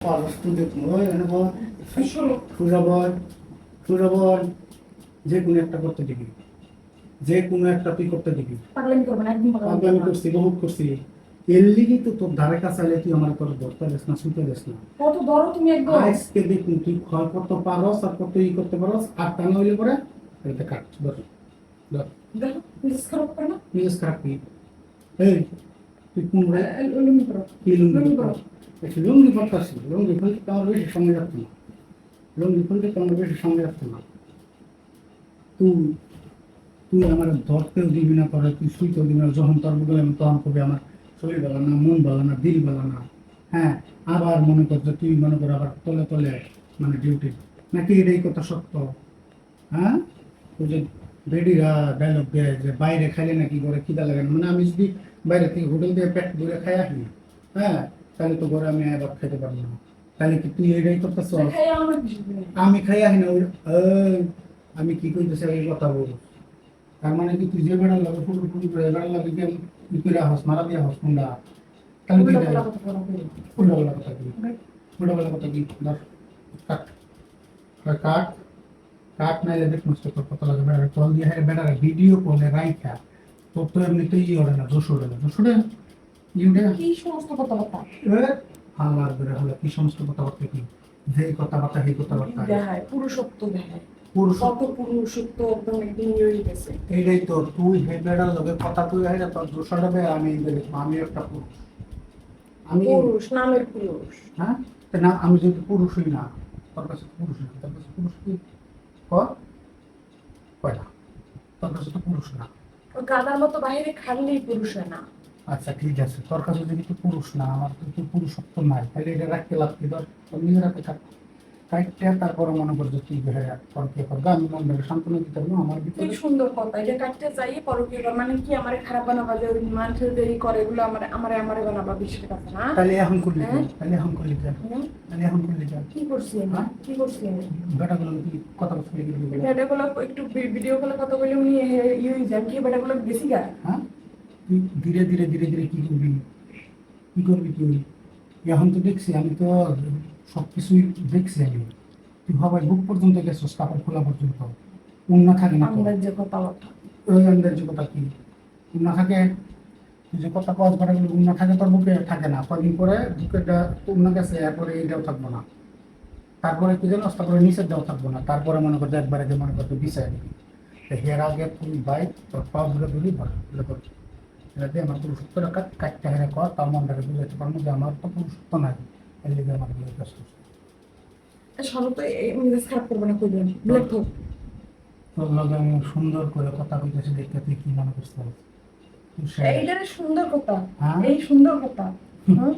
যে কোনো একটা করতে দিবি, যে কোনো একটা তুই করতে দিবি। পাগলামি করব না, একদম পাগলামি পাগলামি করছি, বহুত করছি। এর লিগেই তো তোর ধারে কাছে আলে তুই আমার তোর ধরতে দেস না, শুনতে দেস না। কত ধরো তুমি একদম। আজকে দেখুন তুই ক্ষয় করতে পারস আর কত ই করতে পারস, আর তা না হইলে পরে এটা কাট ধর ধর। দেখো মিস খারাপ করে না, মিজাজ খারাপ কি? এই তুই কোন রে লুঙ্গি পরো, কি লুঙ্গি লুঙ্গি পরো? পরো। একটু লুঙ্গি পরতাছি, লুঙ্গি খুলতে তো আমার বেশি সময় লাগতো না, লুঙ্গি খুলতে তো আমার বেশি সময় লাগতো না। তুই তুই আমার ধরতেও দিবি না, করে তুই শুইতেও দিবি না। যখন তোর বদলে আমি তখন কবি আমার শরীর ভালো না, মন ভালো না, দিল ভালো না। হ্যাঁ, আবার মনে কর যে তুই মনে কর আবার তলে তলে মানে ডিউটি নাকি, এটাই কথা সত্য? হ্যাঁ, ওই যে বেডিরা ডায়লগ দেয় যে বাইরে খাইলে নাকি ঘরে খিদা লাগে না। মানে আমি যদি বাইরে থেকে হোটেল দিয়ে পেট ভরে খাই আসি, হ্যাঁ, তাহলে তো ঘরে আমি আবার খেতে পারবো না। তাহলে কি তুই এটাই করতেছ? আমি খাই আসি না ওই আমি কি করতেছি এই কথা বল। তার মানে কি তুই যে বেড়ার লাগে ফুল ফুল করে বেড়ার লাগে কি তুই করে হাস মারা দিয়ে হাস কোনটা? তাহলে কি উল্টা কথা কি? উল্টা কথা কি? ধর কাট কাট কাট নাইলে দেখ নষ্ট কর কত লাগে বেড়ার কল দিয়ে হ্যাঁ বেড়ার ভিডিও কলে রাইখা তোর তো এমনিতেই ওরে না জোশ ওরে না জোশ ওরে ইউডে কি সমস্ত কথাবার্তা হালার করে হলো কি সমস্ত কথাবার্তা কি? যে কথাবার্তা এই কথাবার্তা দেখায়, পুরুষত্ব দেখায়, পুরুষ কত পুরুষত্ব একদম একদিন হয়ে গেছে। এইটাই তো তুই হে বেড়ার লগে কথা তুই হয় না তোর জোশ হবে। আমি দেখবো আমি একটা পুরুষ, আমি পুরুষ নামের পুরুষ। হ্যাঁ না, আমি যদি পুরুষ হই না তোর কাছে পুরুষ না, তোর কাছে পুরুষ কি কয়টা? তোর কাছে তো পুরুষ না। ওই গাদার মতো বাইরে খাললেই পুরুষ হয় না। আচ্ছা ঠিক আছে, তোর কাছে যদি তুই পুরুষ না, আমার তো তুই পুরুষত্ব নাই, তাহলে এটা রাখতে লাগতে ধর নিজের হাতে কাটতে তারপরে মনে করছে তুই হ্যাঁ পরকে করবে। আমি মনটাকে সান্ত্বনা দিতে পারবো আমার কি ভিতরে। সুন্দর কথা, এটা কাটতে চাই পরকে মানে কি আমারে খারাপ বানাবা, যে মানুষের দেরি করে এগুলো আমারে আমারে আমারে বানাবা বিশ্বের কাছে না। তাহলে এখন করলি হ্যাঁ? তাহলে এখন করলি যা, তাহলে এখন করলি যা। কি করছি আমি? হ্যাঁ? কি করছি আমি? বেটাগুলো তুই কথা বলতে গেলি বেটাগুলো একটু ভিডিও কলে কথা বলে উনি ইয়ে হয়ে যান, কি বেটাগুলো বেশি গা। হ্যাঁ, তুই ধীরে ধীরে ধীরে ধীরে কি করবি, কি করবি তুই? এখন তো দেখছি, আমি তো সব কিছুই দেখছি। আমি তুই ভাবাই বুক পর্যন্ত গেছিস, কাপড় খোলা পর্যন্ত। উন্না থাকে না তো? আন্দাজ কথাবার্তা ওই আন্দাজ কথা কি উন্না থাকে? তুই যে কথা কস ঘটাগুলো উন্না থাকে তোর বুকে থাকে না, কদিন পরে বুকেটা উন্না গেছে, এরপরে এইটাও থাকবো না। তারপরে কি জানো, তারপরে নিচের দেওয়া থাকবো না। তারপরে মনে করতে একবারে যে মনে করতে বিছাই দিবি। হের আগে তুই বাইক তোর পা ধরে দিলি ভর এটা দিয়ে আমার পুরুষত্ব রাখা কাটতে হেরে কর, তার মনটাকে বুঝাইতে পারবো যে আমার তো পুরুষত্ব নাই, এর লিগে আমার বিয়ে ব্যস্ত। সব তো মেজাজ খারাপ করবো না, কইবেন ব্ল্যাক হোক। তোর লগে আমি সুন্দর করে কথা কইতেছি, দেখতে তুই কি মনে করতে হবে? এইটারে সুন্দর কথা, হ্যাঁ? এই সুন্দর কথা। হ্যাঁ